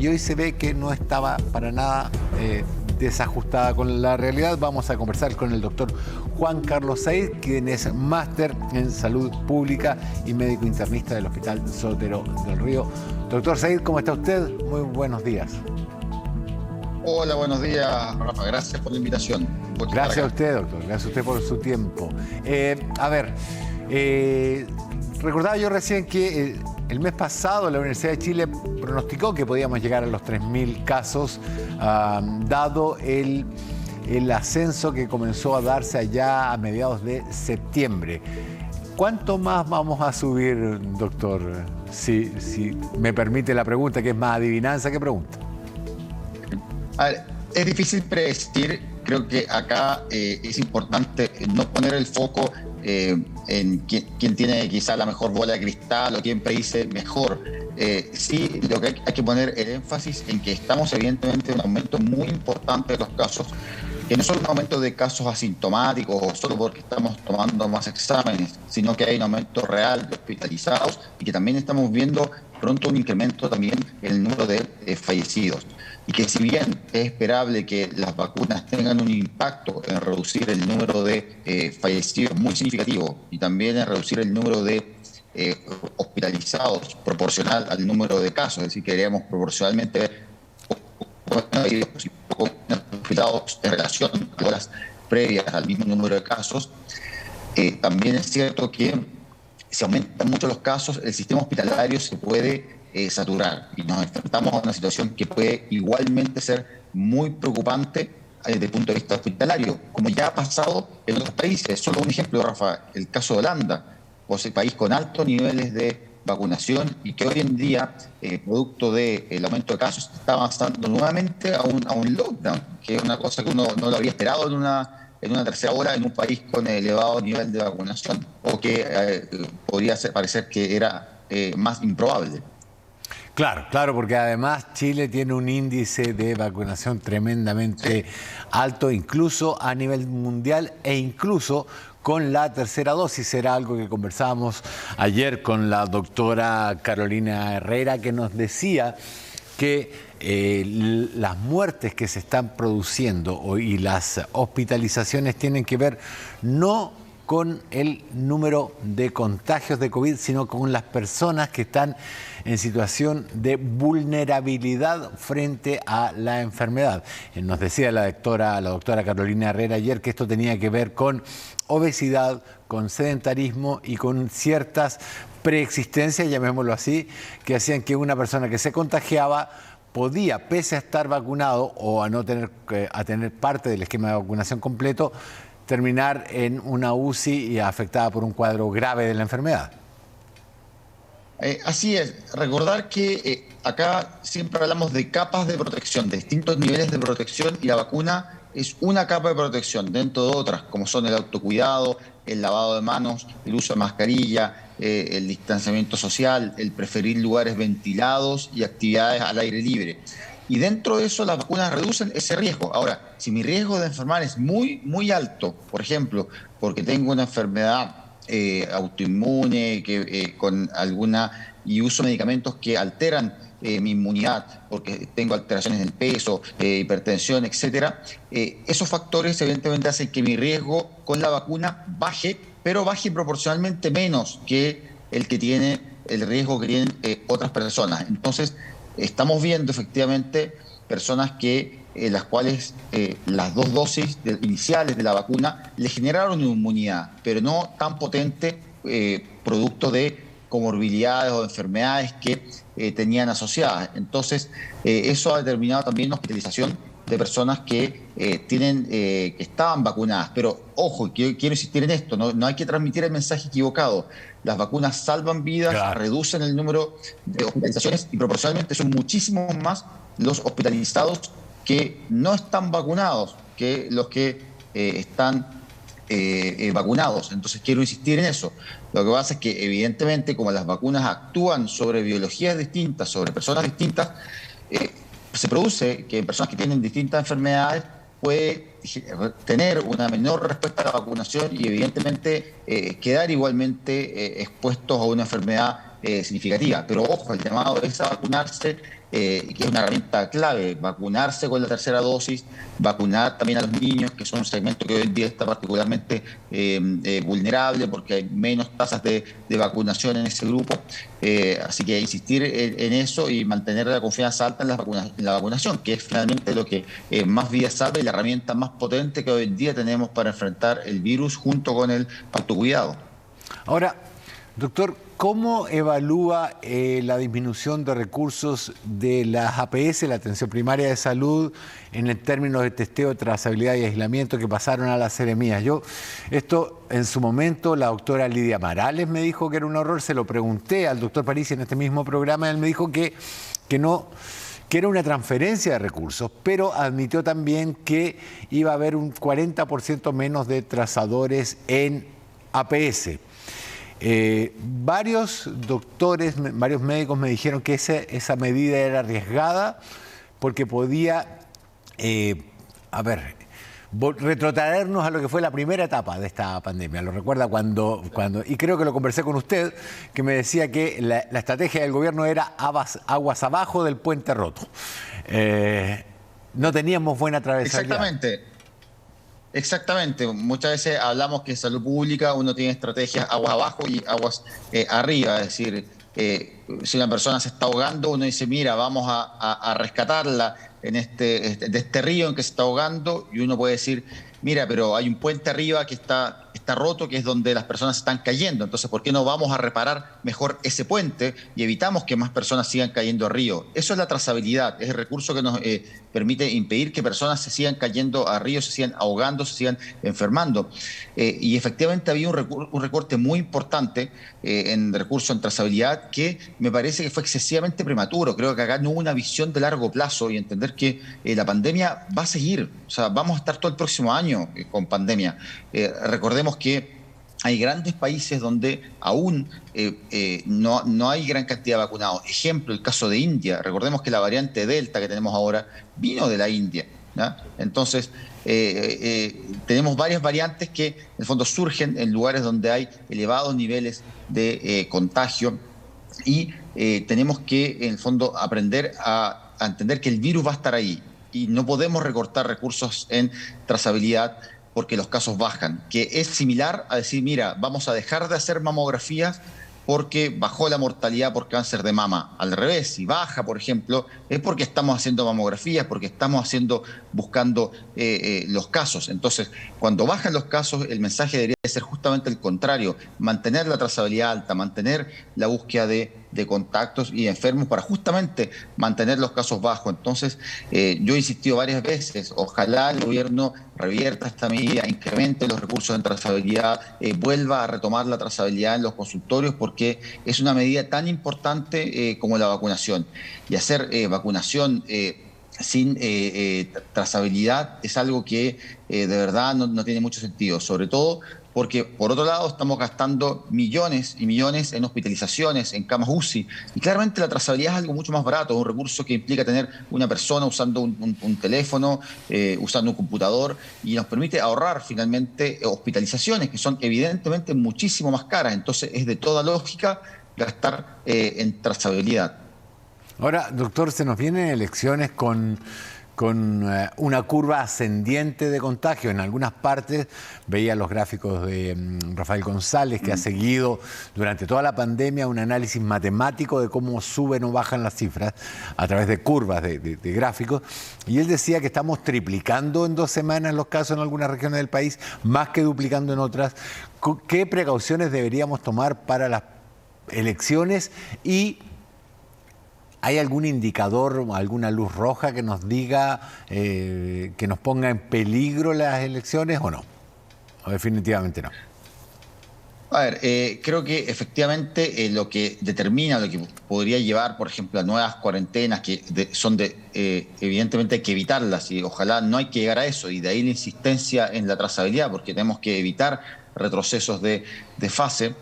y hoy se ve que no estaba para nada desajustada con la realidad. Vamos a conversar con el doctor Juan Carlos Said, quien es máster en salud pública y médico internista del Hospital Sotero del Río. Doctor Said, ¿cómo está usted? Muy buenos días. Hola, buenos días, Rafa. Gracias por la invitación. Gracias a usted, doctor. Gracias a usted por su tiempo. Recordaba yo recién que el mes pasado la Universidad de Chile pronosticó que podíamos llegar a los 3.000 casos, dado el ascenso que comenzó a darse allá a mediados de septiembre. ¿Cuánto más vamos a subir, doctor? Si me permite la pregunta, que es más adivinanza que pregunta. A ver, es difícil predecir. Creo que acá es importante no poner el foco en quién tiene quizá la mejor bola de cristal o quién predice mejor. Sí, lo que hay que poner el énfasis en que estamos evidentemente en un aumento muy importante de los casos, que no es solo un aumento de casos asintomáticos o solo porque estamos tomando más exámenes, sino que hay un aumento real de hospitalizados y que también estamos viendo pronto un incremento también en el número de fallecidos. Y que si bien es esperable que las vacunas tengan un impacto en reducir el número de fallecidos muy significativo y también en reducir el número de hospitalizados proporcional al número de casos, es decir, que queríamos proporcionalmente ver hospitalizados en relación a horas previas al mismo número de casos, también es cierto que si aumentan mucho los casos, el sistema hospitalario se puede saturar y nos enfrentamos a una situación que puede igualmente ser muy preocupante desde el punto de vista hospitalario, como ya ha pasado en otros países. Solo un ejemplo, Rafa, el caso de Holanda, pues el país con altos niveles de vacunación y que hoy en día, producto del aumento de casos, está avanzando nuevamente a un lockdown, que es una cosa que uno no lo habría esperado en una tercera ola en un país con elevado nivel de vacunación, o que podría parecer que era más improbable. Claro, porque además Chile tiene un índice de vacunación tremendamente alto, incluso a nivel mundial e incluso con la tercera dosis. Era algo que conversábamos ayer con la doctora Carolina Herrera, que nos decía que las muertes que se están produciendo y las hospitalizaciones tienen que ver no con el número de contagios de COVID, sino con las personas que están en situación de vulnerabilidad frente a la enfermedad. Nos decía la doctora Carolina Herrera ayer que esto tenía que ver con obesidad, con sedentarismo y con ciertas preexistencias, llamémoslo así, que hacían que una persona que se contagiaba podía, pese a estar vacunado o a no tener parte del esquema de vacunación completo, terminar en una UCI y afectada por un cuadro grave de la enfermedad. Así es. Recordar que acá siempre hablamos de capas de protección, de distintos niveles de protección, y la vacuna es una capa de protección dentro de otras, como son el autocuidado, el lavado de manos, el uso de mascarilla, el distanciamiento social, el preferir lugares ventilados y actividades al aire libre. Y dentro de eso las vacunas reducen ese riesgo. Ahora, si mi riesgo de enfermar es muy, muy alto, por ejemplo, porque tengo una enfermedad autoinmune con alguna y uso medicamentos que alteran mi inmunidad, porque tengo alteraciones en el peso, hipertensión, etcétera, esos factores evidentemente hacen que mi riesgo con la vacuna baje, pero baje proporcionalmente menos que el riesgo que tienen otras personas. Entonces, estamos viendo efectivamente personas las cuales las dos dosis iniciales de la vacuna le generaron inmunidad, pero no tan potente, producto de comorbilidades o enfermedades que tenían asociadas. Entonces, eso ha determinado también la hospitalización de personas que estaban vacunadas. Pero, ojo, quiero insistir en esto, no hay que transmitir el mensaje equivocado. Las vacunas salvan vidas, claro, reducen el número de hospitalizaciones y proporcionalmente son muchísimos más los hospitalizados que no están vacunados que los que están vacunados. Entonces quiero insistir en eso. Lo que pasa es que evidentemente como las vacunas actúan sobre biologías distintas, sobre personas distintas, se produce que en personas que tienen distintas enfermedades puede tener una menor respuesta a la vacunación y evidentemente quedar igualmente expuestos a una enfermedad significativa. Pero ojo, el llamado es a vacunarse que es una herramienta clave, vacunarse con la tercera dosis, vacunar también a los niños, que son un segmento que hoy en día está particularmente vulnerable porque hay menos tasas de vacunación en ese grupo. Así que insistir en eso y mantener la confianza alta en la vacunación, que es finalmente lo que más vidas salva y la herramienta más potente que hoy en día tenemos para enfrentar el virus junto con el autocuidado. Ahora, doctor, ¿cómo evalúa la disminución de recursos de las APS, la atención primaria de salud, en términos de testeo, trazabilidad y aislamiento que pasaron a las seremías? Esto en su momento la doctora Lidia Marales me dijo que era un horror, se lo pregunté al doctor Parisi en este mismo programa, él me dijo que era una transferencia de recursos, pero admitió también que iba a haber un 40% menos de trazadores en APS. Varios doctores, varios médicos me dijeron que esa medida era arriesgada porque podía, retrotraernos a lo que fue la primera etapa de esta pandemia. Lo recuerda cuando y creo que lo conversé con usted, que me decía que la estrategia del gobierno era aguas abajo del puente roto. No teníamos buena trazabilidad. Exactamente. Muchas veces hablamos que en salud pública uno tiene estrategias aguas abajo y aguas arriba. Es decir, si una persona se está ahogando, uno dice, mira, vamos a rescatarla de este río en que se está ahogando, y uno puede decir, mira, pero hay un puente arriba que está roto, que es donde las personas están cayendo. Entonces, ¿por qué no vamos a reparar mejor ese puente y evitamos que más personas sigan cayendo al río? Eso es la trazabilidad, es el recurso que nos permite impedir que personas se sigan cayendo a ríos, se sigan ahogando, se sigan enfermando. Y efectivamente había un recorte muy importante en recursos en trazabilidad que me parece que fue excesivamente prematuro. Creo que acá no hubo una visión de largo plazo y entender que la pandemia va a seguir. O sea, vamos a estar todo el próximo año con pandemia. Recordemos que hay grandes países donde aún no hay gran cantidad de vacunados. Ejemplo, el caso de India. Recordemos que la variante Delta que tenemos ahora vino de la India, ¿no? Entonces, tenemos varias variantes que en el fondo surgen en lugares donde hay elevados niveles de contagio y tenemos que en el fondo aprender a entender que el virus va a estar ahí y no podemos recortar recursos en trazabilidad porque los casos bajan, que es similar a decir, mira, vamos a dejar de hacer mamografías porque bajó la mortalidad por cáncer de mama. Al revés, si baja, por ejemplo, es porque estamos haciendo mamografías, porque estamos buscando los casos. Entonces, cuando bajan los casos, el mensaje debería ser justamente el contrario, mantener la trazabilidad alta, mantener la búsqueda de contactos y enfermos para justamente mantener los casos bajos. Entonces, yo he insistido varias veces, ojalá el gobierno revierta esta medida, incremente los recursos en trazabilidad, vuelva a retomar la trazabilidad en los consultorios, porque es una medida tan importante como la vacunación. Y hacer vacunación sin trazabilidad es algo que de verdad no tiene mucho sentido, sobre todo porque por otro lado estamos gastando millones y millones en hospitalizaciones, en camas UCI, y claramente la trazabilidad es algo mucho más barato, un recurso que implica tener una persona usando un teléfono, usando un computador, y nos permite ahorrar finalmente hospitalizaciones que son evidentemente muchísimo más caras. Entonces es de toda lógica gastar en trazabilidad. Ahora, doctor, se nos vienen elecciones con una curva ascendiente de contagio. En algunas partes veía los gráficos de Rafael González, que ha seguido durante toda la pandemia un análisis matemático de cómo suben o bajan las cifras a través de curvas, de gráficos, y él decía que estamos triplicando en 2 semanas los casos en algunas regiones del país, más que duplicando en otras. ¿Qué precauciones deberíamos tomar para las elecciones? Y ¿hay algún indicador o alguna luz roja que nos diga, que nos ponga en peligro las elecciones o no? ¿O definitivamente no? A ver, creo que efectivamente lo que determina, lo que podría llevar, por ejemplo, a nuevas cuarentenas, que evidentemente hay que evitarlas y ojalá no hay que llegar a eso, y de ahí la insistencia en la trazabilidad, porque tenemos que evitar retrocesos de fase.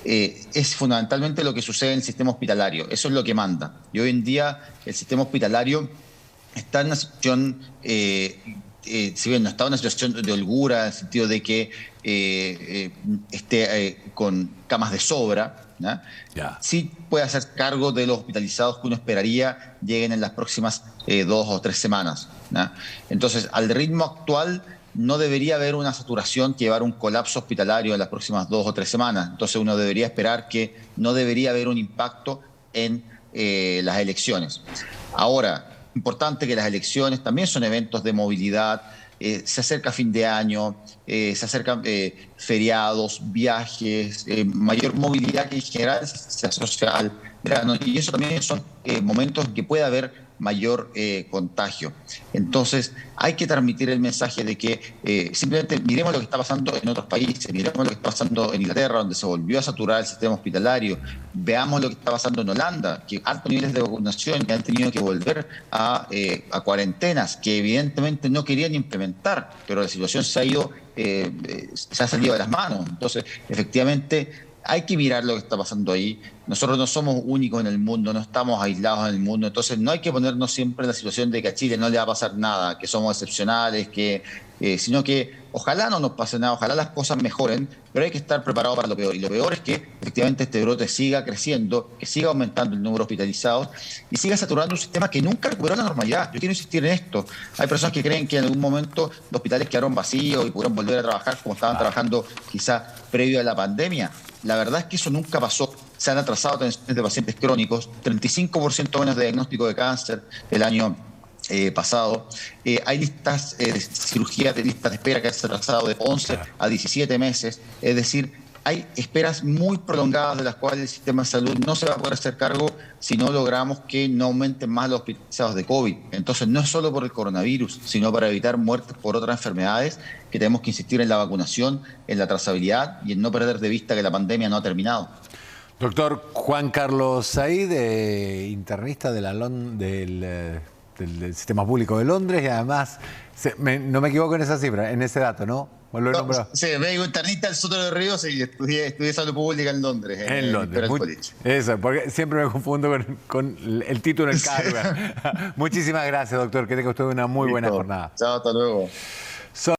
Es fundamentalmente lo que sucede en el sistema hospitalario. Eso es lo que manda. Y hoy en día el sistema hospitalario está en una situación, si bien no está en una situación de holgura, en el sentido de que esté con camas de sobra, ¿ya? Ya. Sí puede hacer cargo de los hospitalizados que uno esperaría lleguen en las próximas 2 o 3 semanas, ¿ya? Entonces, al ritmo actual no debería haber una saturación que llevar un colapso hospitalario en las próximas 2 o 3 semanas. Entonces uno debería esperar que no debería haber un impacto en las elecciones. Ahora, importante que las elecciones también son eventos de movilidad. Se acerca fin de año, se acercan feriados, viajes, mayor movilidad que en general se asocia al verano. Y eso también son momentos en que puede haber mayor contagio. Entonces, hay que transmitir el mensaje de que simplemente miremos lo que está pasando en otros países, miremos lo que está pasando en Inglaterra, donde se volvió a saturar el sistema hospitalario, veamos lo que está pasando en Holanda, que altos niveles de vacunación y han tenido que volver a cuarentenas que evidentemente no querían implementar, pero la situación se ha salido de las manos. Entonces, efectivamente, hay que mirar lo que está pasando ahí. Nosotros no somos únicos en el mundo, no estamos aislados en el mundo, entonces no hay que ponernos siempre en la situación de que a Chile no le va a pasar nada, que somos excepcionales, sino que ojalá no nos pase nada, ojalá las cosas mejoren, pero hay que estar preparado para lo peor. Y lo peor es que efectivamente este brote siga creciendo, que siga aumentando el número de hospitalizados y siga saturando un sistema que nunca recuperó la normalidad. Yo quiero insistir en esto. Hay personas que creen que en algún momento los hospitales quedaron vacíos y pudieron volver a trabajar como estaban trabajando quizá previo a la pandemia. La verdad es que eso nunca pasó. Se han atrasado atenciones de pacientes crónicos, 35% menos de diagnóstico de cáncer el año pasado. Hay listas de cirugía, de listas de espera que se han atrasado de 11 a 17 meses. Es decir, hay esperas muy prolongadas de las cuales el sistema de salud no se va a poder hacer cargo si no logramos que no aumenten más los hospitalizados de COVID. Entonces, no es solo por el coronavirus, sino para evitar muertes por otras enfermedades, que tenemos que insistir en la vacunación, en la trazabilidad y en no perder de vista que la pandemia no ha terminado. Doctor Juan Carlos Said, internista del Sistema Público de Londres y además, no me equivoco en esa cifra, en ese dato, ¿no? Sí, médico internista del Sotero de Ríos y estudié salud pública en Londres. En Londres. Eso, porque siempre me confundo con el título en cargo. Muchísimas gracias, doctor. Que tenga usted una muy buena jornada. Chao, hasta luego.